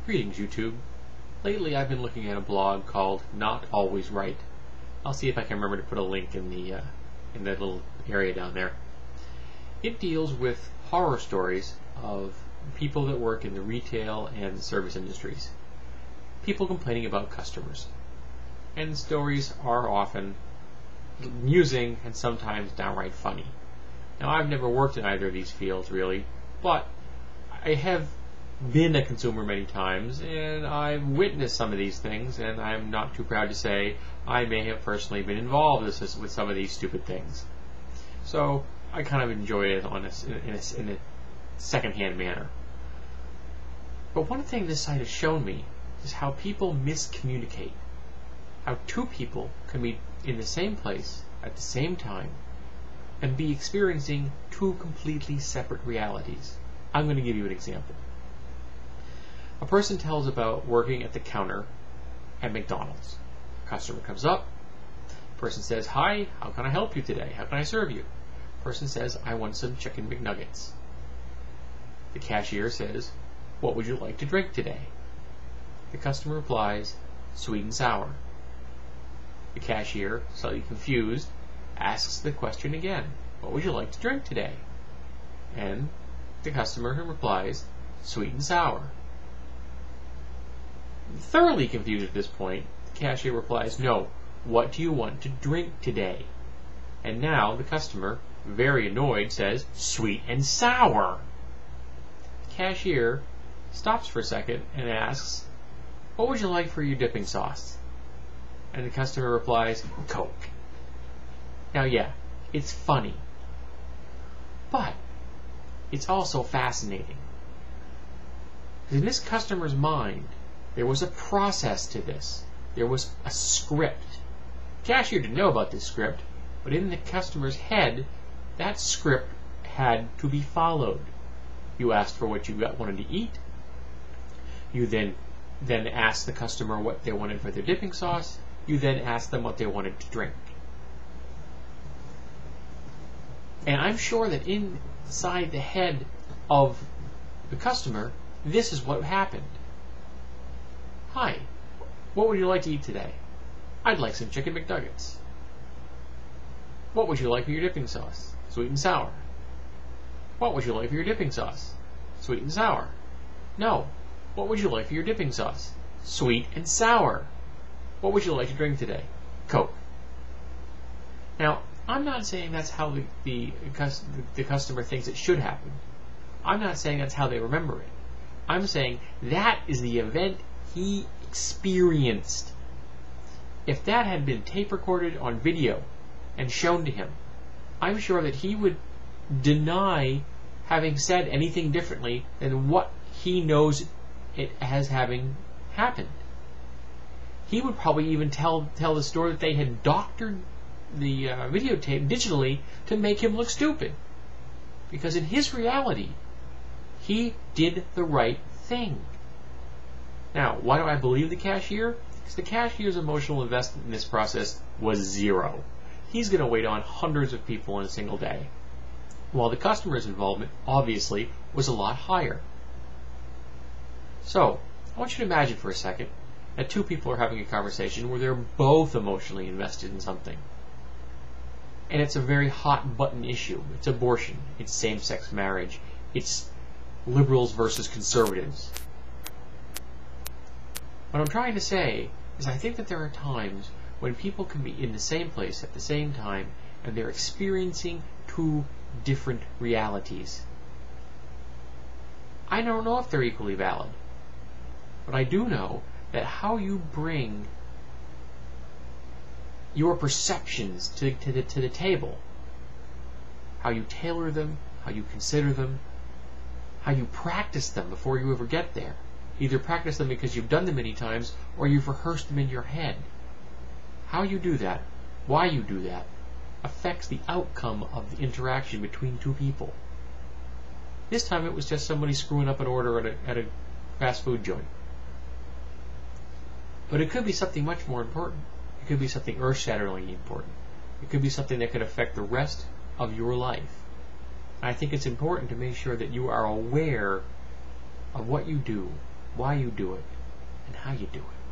Greetings, YouTube. Lately I've been looking at a blog called Not Always Right. I'll see if I can remember to put a link in the little area down there. It deals with horror stories of people that work in the retail and service industries. People complaining about customers. And the stories are often amusing and sometimes downright funny. Now, I've never worked in either of these fields really, but I have been a consumer many times, and I've witnessed some of these things, and I'm not too proud to say I may have personally been involved with some of these stupid things. So I kind of enjoy it in a second-hand manner. But one thing this site has shown me is how people miscommunicate. How two people can be in the same place at the same time and be experiencing two completely separate realities. I'm going to give you an example. A person tells about working at the counter at McDonald's. A customer comes up. The person says, "Hi, how can I help you today? How can I serve you?" The person says, "I want some chicken McNuggets." The cashier says, "What would you like to drink today?" The customer replies, "Sweet and sour." The cashier, slightly confused, asks the question again, "What would you like to drink today?" And the customer replies, "Sweet and sour." Thoroughly confused at this point, the cashier replies, "No, what do you want to drink today?" And now the customer, very annoyed, says, "Sweet and sour." The cashier stops for a second and asks, "What would you like for your dipping sauce?" And the customer replies, "Coke." Now, yeah, it's funny, but it's also fascinating. In this customer's mind, there was a process to this. There was a script. The cashier didn't know about this script, but in the customer's head, that script had to be followed. You asked for what you wanted to eat. You then asked the customer what they wanted for their dipping sauce. You then asked them what they wanted to drink. And I'm sure that inside the head of the customer, this is what happened. "Hi, what would you like to eat today?" "I'd like some chicken McNuggets." "What would you like for your dipping sauce?" "Sweet and sour." "What would you like for your dipping sauce?" "Sweet and sour." "No, what would you like for your dipping sauce?" "Sweet and sour." "What would you like to drink today?" "Coke." Now, I'm not saying that's how the customer thinks it should happen. I'm not saying that's how they remember it. I'm saying that is the event he experienced. If that had been tape recorded on video and shown to him, I'm sure that he would deny having said anything differently than what he knows it as having happened. He would probably even tell the story that they had doctored the videotape digitally to make him look stupid. Because in his reality, he did the right thing. Now, why do I believe the cashier? Because the cashier's emotional investment in this process was zero. He's going to wait on hundreds of people in a single day, while the customer's involvement, obviously, was a lot higher. So, I want you to imagine for a second that two people are having a conversation where they're both emotionally invested in something. And it's a very hot button issue. It's abortion. It's same-sex marriage. It's liberals versus conservatives. What I'm trying to say is I think that there are times when people can be in the same place at the same time and they're experiencing two different realities. I don't know if they're equally valid, but I do know that how you bring your perceptions to the table, how you tailor them, how you consider them, how you practice them before you ever get there. Either practice them because you've done them many times or you've rehearsed them in your head. How you do that, why you do that, affects the outcome of the interaction between two people. This time it was just somebody screwing up an order at a fast food joint. But it could be something much more important. It could be something earth-shatteringly important. It could be something that could affect the rest of your life. I think it's important to make sure that you are aware of what you do why you do it, and how you do it.